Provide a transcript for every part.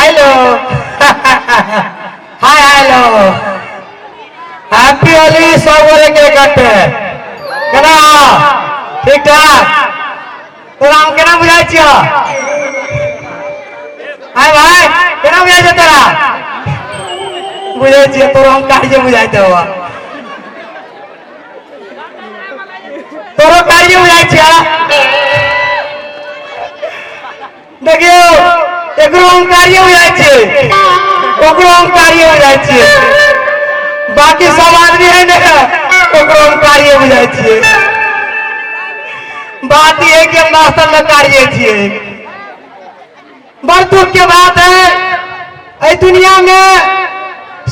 Hello hi hello happy Holi सब बोले के कटे केना ठीक ठाक तोरा हम केना बुझाई छियो हाय भाई केना बुझाई छ तोरा बुझाई छियो तोरा हम काहे बुझाई देबो तोरो काहे बुझाई छियो देखियो एकरो हम कार्य बुझाई छियै ओकरो हम कार्य बुझाई छियै बाकी सब आदमी है ने ओकरो हम कार्य बुझाई छियै बात ये कि हम वास्तव में कार्य छियै बड़ दुख के बात है इस दुनिया में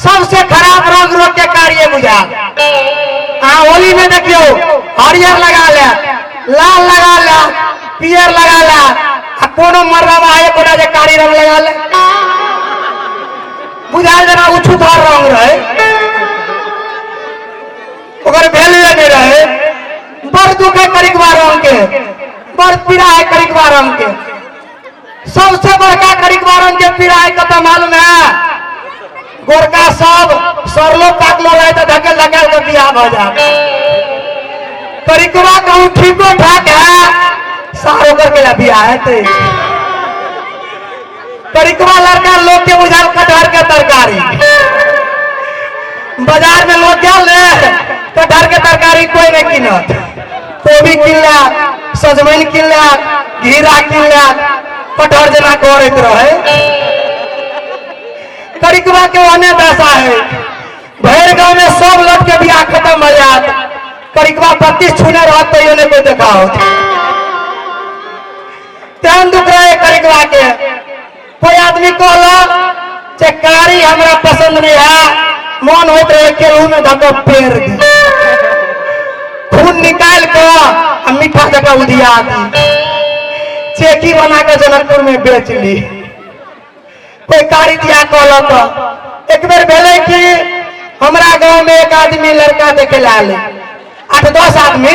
सबसे खराब रंग रोग के कार्य बुझा होली में देखियो हरियर लगा ले लाल लगा ले पियर लगा ले कोनो मर्दावा है कोना जे कारी रंग लगा ले बुझाल जना उछुतार रंग रहे ओकर वैल्यू नहीं रहे बड़ दुख है करिकवा रंग के बड़ पीड़ा है करिकवा रंग के सबसे बड़का करिकवा रंग के पीड़ा है कत मालूम है गोरका सब सरलो पाकलो रहे तो धकेल धकेल के बियाह भ जा करिकवा कहूं ठीको ठाक है सारो करके बियाह है ते करिकवा लड़का लोग के बुझाल कटहर के तरकारी बाजार में लोग गए कटहर के तरकारी कोई नहीं किनत कोबी किन लिया सजमैन किन लिया घीरा किन लिया कटहर जना करत रहे करिकवा के ओने दशा है भैर गांव में सब लोग के बियाह खत्म हो जात करिकवा 32 छूने रहत तो ने कोई देखाओ तेन दुख रहे करिकवा के कोई आदमी कहला कारी हमरा पसंद नहीं है मन होते रहे केहू में धक्का पेड़ दी खून निकाल कर मीठा जगह उधिया दी चेकी बना के जनकपुर में बेच ली कोई कारी दिया कहला तो एक बेर भेले कि हमरा गांव में एक आदमी लड़का देखे लाले 8-10 आदमी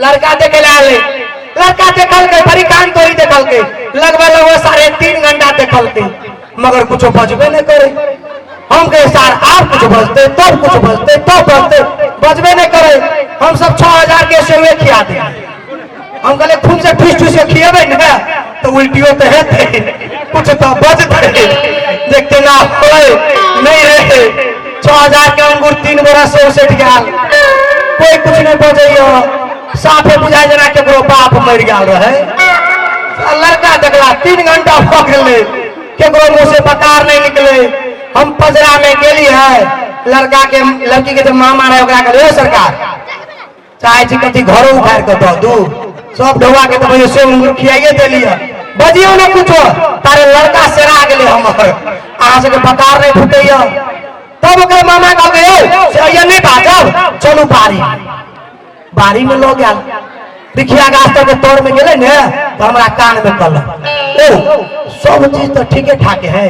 लड़का देखे लाले लड़का देखल के बड़ी कान तोरी देखल के लगभग 3.5 घंटा देखल के मगर कुछ बजबे नहीं करे हम कहे सार आप कुछ बजते तब कुछ बजते तब बजते बजबे नहीं करे हम सब 6000 के सेवे खिया दे हम कहले खून से ठूस ठूस के खिएबे ना तो उल्टियो तो हेते कुछ तो बजते देखते ना होए नहीं रहे 6000 के अंगूर 3 बरस से उसे गया कोई कुछ नहीं बजैयो साफे बुझाई जना केकरो बाप मर गया रहे लड़का देखला 3 घंटा हो गए केकरो मुंह से बकार नहीं निकले हम पजरा में गेली है लड़का के लड़की के जब मामा रहे ओकरा कहले सरकार चाहे छी कथी घरो उखाड़ के दो दू सब ढोवा के तो भैया से खियाइए देलिए बजियो ना कुछो तारे लड़का सेरा गेले हमर अहाँ से बकार नहीं फुटैया तब ओकर मामा कहले से ये नहीं बाजब चलू बारी में लोग आल बिखिया गाछ तक तोड़ में गेले ने तो हमरा कान में कल ओ सब चीज तो ठीके ठाक है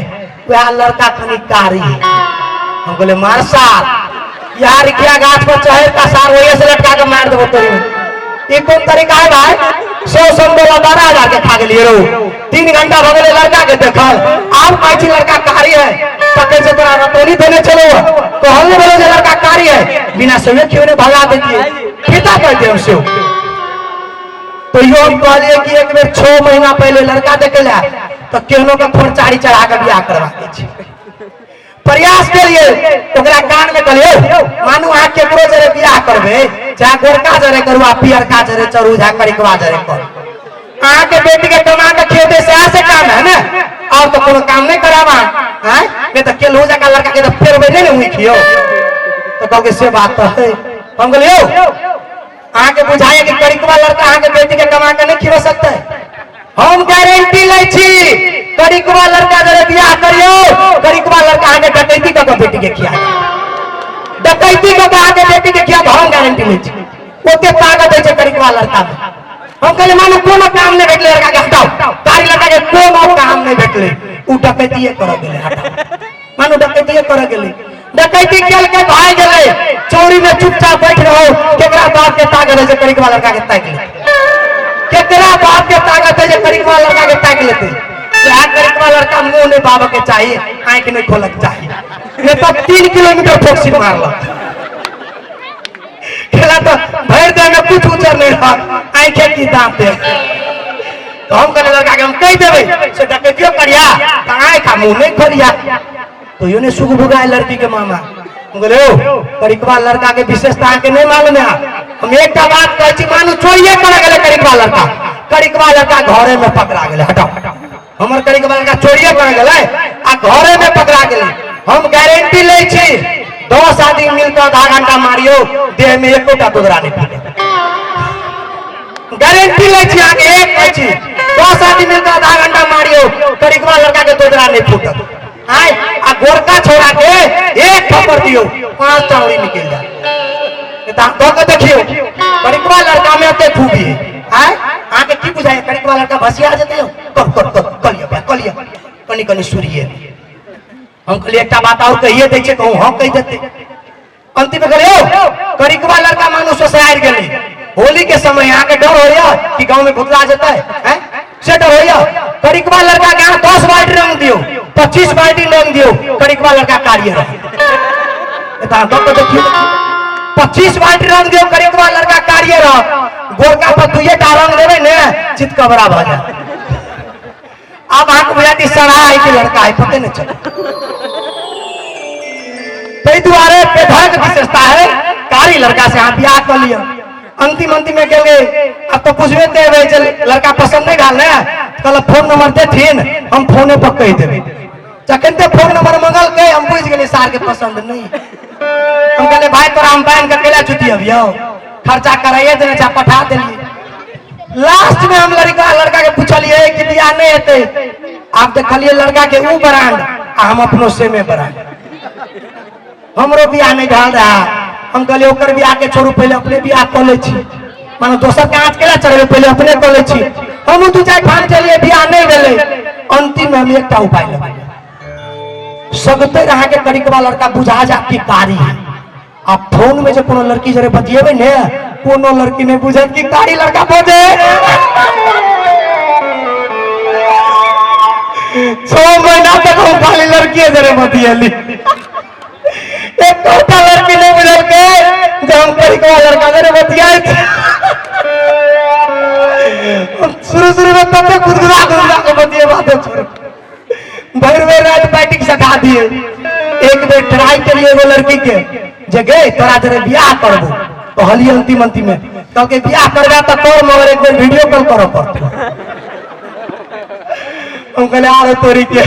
वह लड़का खनी कारी हम बोले मार सार यार बिखिया गाछ पर चढ़े का सार वही से लटका के मार देबो तोरी ये कौन तरीका है भाई 100 बोला 12,000 के खा गेलिए रो 3 घंटा हो गए लड़का के देखल आप पाछी लड़का कारी है पके से तोरा रतोनी देने चलो तो हम ने बोले लड़का कारी है बिना सेवे क्यों ने भगा देती पिता कहते हमसे तो यो हम कहलिए कि एक बेर 6 महीना पहले लड़का देखे ला तो केहनो का फोन चारी चढ़ा के बियाह करवा दे छी प्रयास के लिए ओकरा कान में कहलिए मानू आ केकरो जरे बियाह करबे चाहे गोरका जरे करवा पियर का जरे चरू झा करिकवा जरे कर आ के बेटी के कमा के खेते से ऐसे काम है ना और तो कोनो काम नहीं करावा हैं मैं तो केलहू जका लड़का के तो फेर बैठे नहीं हुई खियो तो कह के से बात तो है हम कहलियो आके बुझाइए कि करिकवा लड़का आके बेटी के कमा के नहीं खिला सकता है हम गारंटी ले छी करिकवा लड़का जरे बियाह करियो करिकवा लड़का आके डकैती का बेटी के खिया डकैती का आके बेटी के खिया हम गारंटी ले छी ओते ताकत है करिकवा लड़का में हम कहले मानो कोनो काम नहीं भेटले लड़का के हटाओ तारी लड़का के कोनो काम नहीं भेटले उ डकैती कर गेले हटाओ मानो डकैती कर गेले डकैती खेल के भाग गए चोरी में चुपचाप बैठ रहो केकरा बाप के ताकत है करिकवा लड़का के ताक ले केकरा बाप के ताकत है करिकवा लड़का के ताक लेते करिकवा लड़का मुंह नहीं बाबा के चाहिए, आंख नहीं खोलक चाहिए, नहीं तो 3 किलोमीटर फोक्सी मारल खेला तो भर दे में कुछ उचर नहीं रहा, आंखें की दांत है। तो हम कहने लड़का के हम कह देवे से डकैतियो करिया तो आंख मुंह नहीं खोलिया। तो यो ने सुख भुगाए लड़की के मामा, हम बोले ओ करिकवा लड़का के विशेषता के नहीं मालूम है। हम एक बात कह छी, मानू चोरिए कर गेले करिकवा लड़का घरे में पकड़ा गेले। हटाओ हमर करिकवा लड़का चोरिए कर गेले आ घरे में पकड़ा गेले। हम गारंटी ले छी 10 आदमी मिलकर आधा घंटा मारियो देह में एकोटा दुधरा नहीं फूटे। गारंटी ले छी आगे एक कह छी 10 आदमी मिलकर आधा घंटा मारियो करिकवा लड़का के दुधरा नहीं फूटत। आय आ गोरका छोड़ा के एक थप्पड़ दियो 5 चावड़ी निकल जाए। तो के देखियो करिकवा लड़का में अते खूबी है। आय आके की बुझाए करिकवा लड़का भसिया जते हो कलिया कनी कनी सुरिए। हम कहलिए एक बात और कहिए दै छे, कहूं हम कह देते। अंतिम में कहलिए करिकवा लड़का मानुष से आर गेले होली के समय यहाँ के डर होया कि गांव में भुतला जाता है से डर होया। करिकवा लड़का के यहाँ 10 बाल्टी रंग दियो 25 बाल्टी रंग दियो करिकवा लड़का कार्य रहे। देखिए 25 बाल्टी रंग दियो करिकवा लड़का कार्य रह गोरका पर 2 रंग देवे ने चित कबरा भ जा। अब आंख बुझाती सड़ा है कि लड़का है पते नहीं चले। कई द्वारे बेधक विशेषता है कारी लड़का से आप ब्याह कर लिया। अंतिम में गए अब तो पूछवे चल लड़का पसंद नहीं डाल कल फोन नंबर देथिन हम फोने पर कह देवे। जखनते फोन नंबर मंगल के हम बुझ गए सार के पसंद नहीं। हम कहले भाई तोरा हम बैंक के केला छुट्टी अभियो खर्चा कराइए देने चा पठा देलिए। लास्ट में हम लड़का के पूछलिए कि बियाह नहीं हेते। आप देखलिए लड़का के ऊ ब्रांड हम अपनो से में ब्रांड हमरो बियाह नहीं ढाल रहा। हम कहलिए ओकर बियाह के छोड़ू पहले अपने बियाह कर ले छी, मानो दोसर के आंच केला चढ़े पहले अपने कर ले छी। हम 2-4 ठान चलिए बियाह नहीं भेले। अंतिम में हम एकटा उपाय लगाए सगते रहा के करिकवा लड़का बुझा जाती कारी है। आप फोन में जो कोनो लड़की जरे बतिएबे ने कोनो लड़की ने बुझत कि कारी लड़का बोझे 6 महीना तक हम खाली लड़की जरे बतिएली। एक कोटा लड़की ने बुझल के जब हम करिकवा लड़का जरे बतियाए शुरू में तब गुदगुदा के बतिए बातें छोड़ भैरवे रात बैटिंग सखा दिए। एक बेर ट्राई करिए वो लड़की के जगह तोरा जरे बियाह करबो तो हली अंतिम में क्योंकि बियाह करबा तो तोर मगर एक बेर वीडियो कॉल करो पड़तो। हम कहले आ तोरी के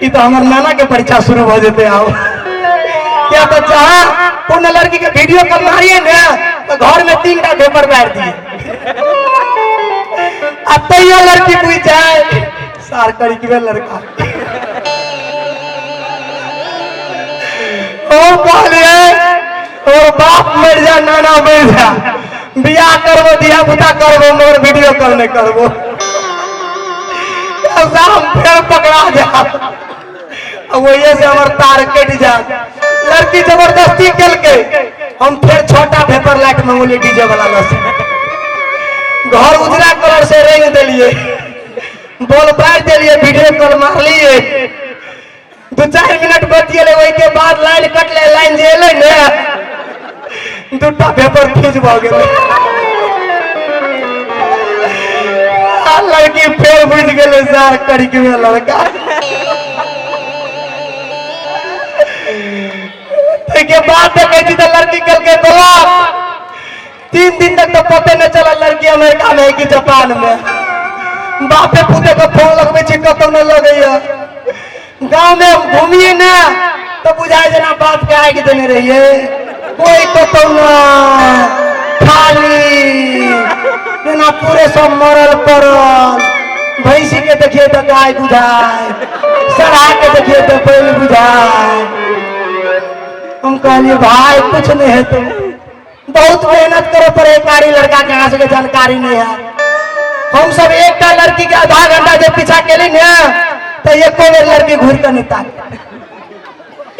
ई तो हमर नाना के परीक्षा शुरू हो जेते आओ क्या तो चाह कोनो लड़की के वीडियो कॉल मारिए ना तो घर में 3टा पेपर बैठ दिए। अब तो ये लड़की पूछ जाए सार करिकवे लड़का ओ कहलिए ओ बाप मर जा नाना मर जा बियाह करबो दिया बुता करबो मगर वीडियो कॉल नहीं करबो। हम फिर पकड़ा जा वही से हमार तार कट जा। लड़की जबरदस्ती कल के हम फिर छोटा पेपर लाइट मंगोली डीजे वाला लसी घर उजरा कलर से रेंग दिलिए बोल बार दिलिए वीडियो कॉल मार लिए 2-4 मिनट बतिए वही के बाद लाइन कटले लाइन जेले ने 2टा पेपर खींच भ गेले। लड़की फिर बुझ गए सार करिकवे लड़का के बाद देखी तो लड़की कल के तलाक 3 दिन तक तो पते न चला लड़की अमेरिका में कि जापान में। बापे पुते को फोन लगवे छी कतौ न लगैया। गांव में घूमिए ना तो बुझाए जना बाप के आगे देने रहिए कोई कतौ न खाली ना पूरे सब मरल पड़ल। भैंसी के देखिए तो गाय बुझाए सड़ा के देखिए तो बैल बुझाए। हम कहलिए भाई कुछ नहीं है तुम बहुत मेहनत करो पर एक कारी लड़का के यहाँ से जानकारी नहीं है। हम सब एकटा लड़की के आधा घंटा जब पीछा केली ने तो एको बेर लड़की घूर कर नहीं ताक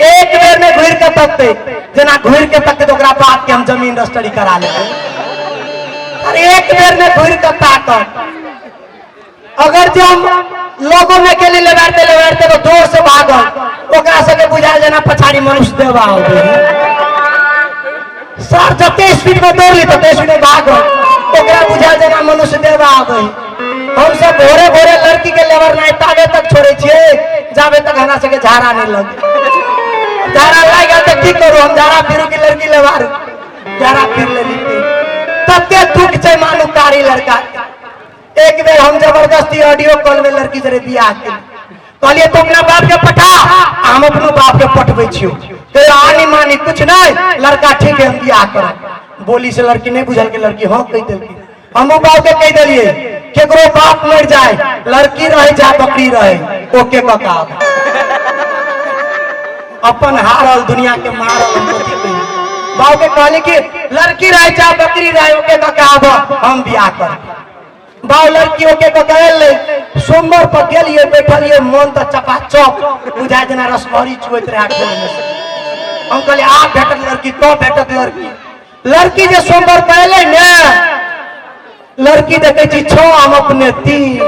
एक बेर में घूर के तकते जना घूर के तकते तो ओकरा बात के हम जमीन रजिस्ट्री करा ले। अरे एक बेर में घूर के ताक अगर जो हम लोगों में के लिए लेवारते तो जोर से भागल ओकरा सबके बुझाल जना पछाड़ी मनुष्य देवा हो सर जते स्पीड में दौड़ ली तते स्पीड में भागल ओकरा बुझाल जना मनुष्य देवा आ गई। हम सब भोरे भोरे लड़की के लेवर नहीं तावे तक छोड़े छिए जावे तक हमरा सके झाड़ा नहीं लगे झाड़ा लग गया तो की करू हम झाड़ा फिरू की लड़की लेवार झाड़ा फिर ले ली तते दुख छे मानु कारी लड़का। एक बेर हम जबरदस्ती ऑडियो कॉल में लड़की जरे बियाह के कहलिए तुम अपना बाप के पठा हम अपनो बाप के पठबै छियो तो आनी मानी कुछ नहीं लड़का ठीक है हम बियाह कर बोली से लड़की नहीं बुझल के लड़की हाँ कह देलकी हम बाप के कह दिलिए केकरो बाप मर जाए लड़की रहे जा बकरी रहे ओके बका अपन हारल दुनिया के मारल बाप के कहले कि लड़की रहे जा बकरी रहे ओके बका हम बियाह कर बाव लड़कियों के बगैर सोमवार पर गेलिए बैठलिए मन तो चपाचप बुझा जना रसभरी चुवैत रहे हम कहले आ भेटत लड़की तो भेटत लड़की जे सोमवार पहले ने लड़की देखे छी 6 हम अपने 3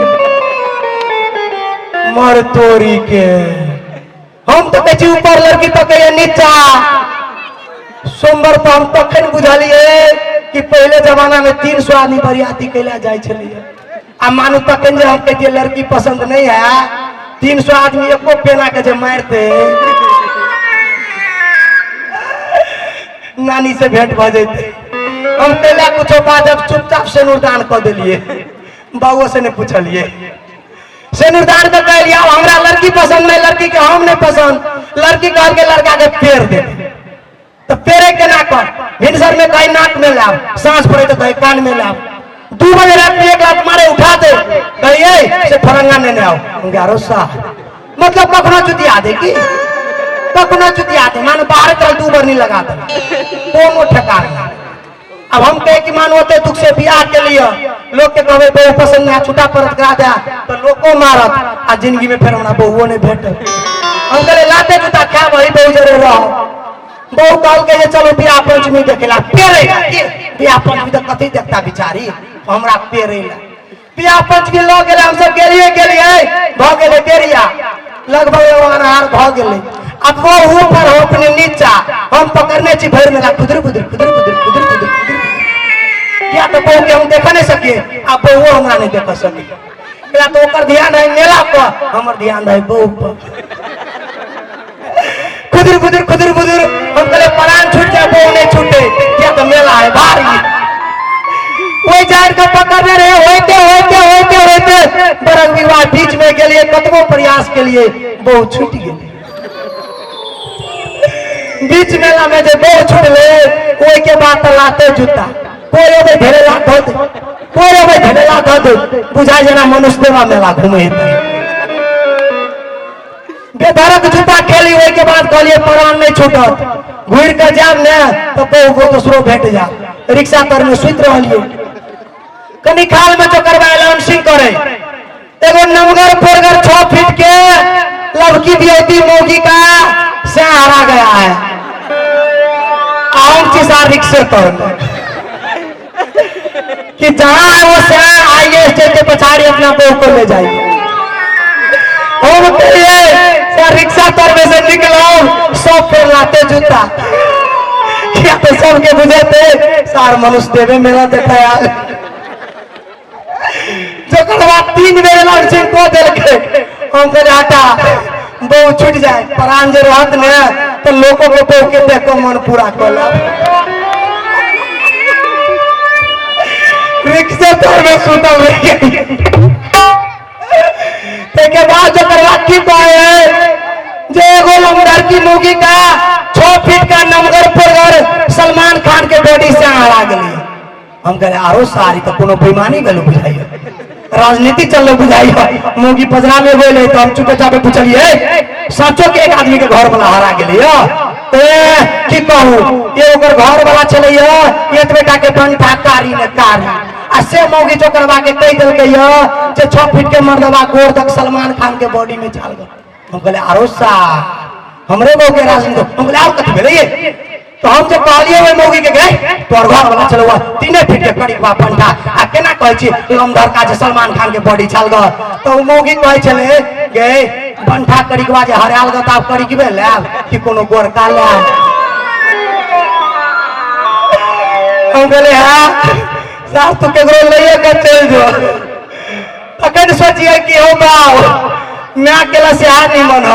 मर तोरी के हम तो कहे ऊपर लड़की तो कहे नीचा सोमवार पर हम तखन बुझलिए कि पहले जमाना में 300 आदमी बरियाती कैला जाए छलिए आ मानू तखन जे हम कहिए लड़की पसंद नहीं है 300 आदमी एको पेना के जे मारते नानी से भेंट भ जैते हम कैला कुछ बात जब चुपचाप से नुरदान कर दिलिए बाबू से ने पूछलिए से नुरदान कर कह लिया हमरा लड़की पसंद नहीं लड़की के हम नहीं पसंद लड़की कह के लड़का के पेड़ दे तो पेरे के ना कर भिनसर में कहीं नाक में लाभ सांस पड़े तो कहीं कान में लाभ 2 बजे रात में एक लाख मारे उठा दे कहिए से फरंगा ने आओ 1100 मतलब कखनो जुतिया दे की कखनो जुतिया दे मानो बाहर चल 2 बार नहीं लगा दे कोनो ठेकान अब हम कहे कि मानो होते दुख से बियाह के लिए लोग के कहवे बहु पसंद है छुटा परत करा दे तो लोग को मारत आ जिंदगी में फिर हमरा बहुओ ने भेट हम कहले लाते जूता क्या वही बहु जरूर रहो बहु कहल के चलो बियाह पंचमी देखेला पेरे बियाह पंचमी तो कथी देखता बिचारी हमरा पेरे बियाह पंचमी लो गेले हम सब गेलिए भ गेले देरिया लगभग अनहार भ गेले अब वो ऊपर हो अपने नीचा हम पकड़ने छी भर में खुदर खुदर खुदर खुदर खुदर खुदर क्या तो बहु के हम देख नहीं सके अब बहु हमरा नहीं देख सके क्या तो ओकर ध्यान है मेला पर हमर ध्यान है बहु पर खुदर खुदर खुदर खुदर हम कहले प्राण छूट जाए बहु नहीं छूटे क्या तो मेला है भारी कोई जान को पकड़ने रहे होते होते होते होते बरक विवाह बीच में के लिए कतबो प्रयास के लिए बहु छूट गई बीच मेला में जो बहु छूट ले कोई के बात लाते जूता कोई ओबे ढेला धद कोई ओबे ढेला धद बुझाई जना मनुष्य देवा मेला घूमे बेधरक जूता खेली ओई के बाद कहलिए प्राण नहीं छूटत घुर के जाम ने तो बहु को दूसरो भेट जा रिक्शा तर में सुत रहलिए कनी खाल में जो करवा अनाउंसिंग करे एगो नमगर पोरगर 6 फीट के लड़की बियौती मोगी का से हरा गया है आउं चिसा रिक्शे पर कि जहां है वो से आइए स्टेज पे पछाड़ी अपना बहू को ले जाइए हम कहिए रिक्शा तर में से निकलो सब फिर लाते जूता क्या तो सबके बुझे थे सार मनुष्य देवे मेरा देखा यार जो करवा 3 बेर लड़सिंग को देल के हम कहले हटा बहु छूट जाए प्राण जे रहत ने तो लोगों को बहु के देख मन पूरा कोला रिक्शा तर में सुतल के बाद जो करवा की पाए जे एगो लंगर की मुगी का 6 फीट का नमगर पर सलमान खान के बॉडी से हरा गई हम कहे आरो सारी तो कोनो बेईमानी गलो बुझाई राजनीति चल बुझाई मुगी पजरा में बोले तो हम चुपे चापे पूछलिए सचो के एक आदमी के घर वाला हरा गेलिए की कहू ये ओकर घर वाला चलैया ये बेटा के पंथा कारी ने कारी आ से मौगी जो करवा के कह दिल के जे 6 फीट के मर्दवा गोर तक सलमान खान के बॉडी में चल गए हम कहले आरो सा हमरे बहु के राजनीति हम कहले आप कथि भेले तो हम जो कहलिए वे मौगी के गए तोर घर वाला चलो 3 फीट के कड़ी बा पंडा आ केना कहै छी लमधर का जे सलमान खान के बॉडी छल ग तो मौगी कहै छले गे बंठा कड़ीकवा जे हराल ग त आप कड़ीकबे लाब कि कोनो गोरका लाब हम कहले हां सास तो केकरो लइए के चल जो अखन सोचिए कि हो बाऊ मैं अकेला से आ नहीं मन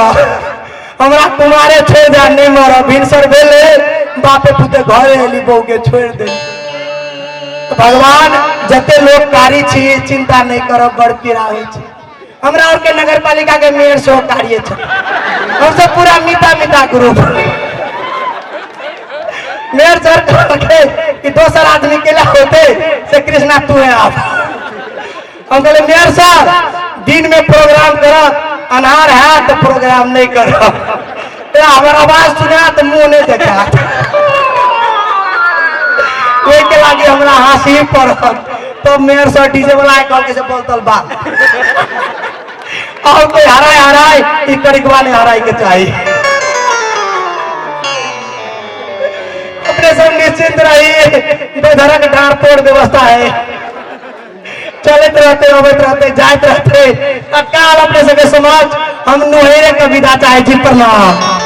हमरा तुम्हारे छोड़ जा नहीं मर भिनसर भेले बापे पुते घरे एली बहू के छोड़ दे तो भगवान जते लोग कारी छी चिंता नहीं करो बड़ पीड़ा होई छी हमरा और के नगर पालिका के मेयर सो कार्य छ हम सब पूरा मीठा मीठा ग्रुप मेयर सर के कि दोसर आदमी के ला होते से कृष्णा तू है आप हम कहले मेयर सर दिन में प्रोग्राम कर अनहार है तो प्रोग्राम नहीं कर हमारा आवाज सुना तो मुंह नहीं देखा के लागे हमरा हंसी पड़ल तो मेयर सर डीजे वाला कॉल के से बोलतल बा और कोई हराए ई कड़ीकवा ने हराई के चाहिए अपने सब निश्चिंत रहिए बेधड़क डार तोड़ व्यवस्था है चलते रहते अबैत रहते जाते रहते तत्काल अपने सबके समाज हम नुहेरे के विदा चाहे छी प्रणाम।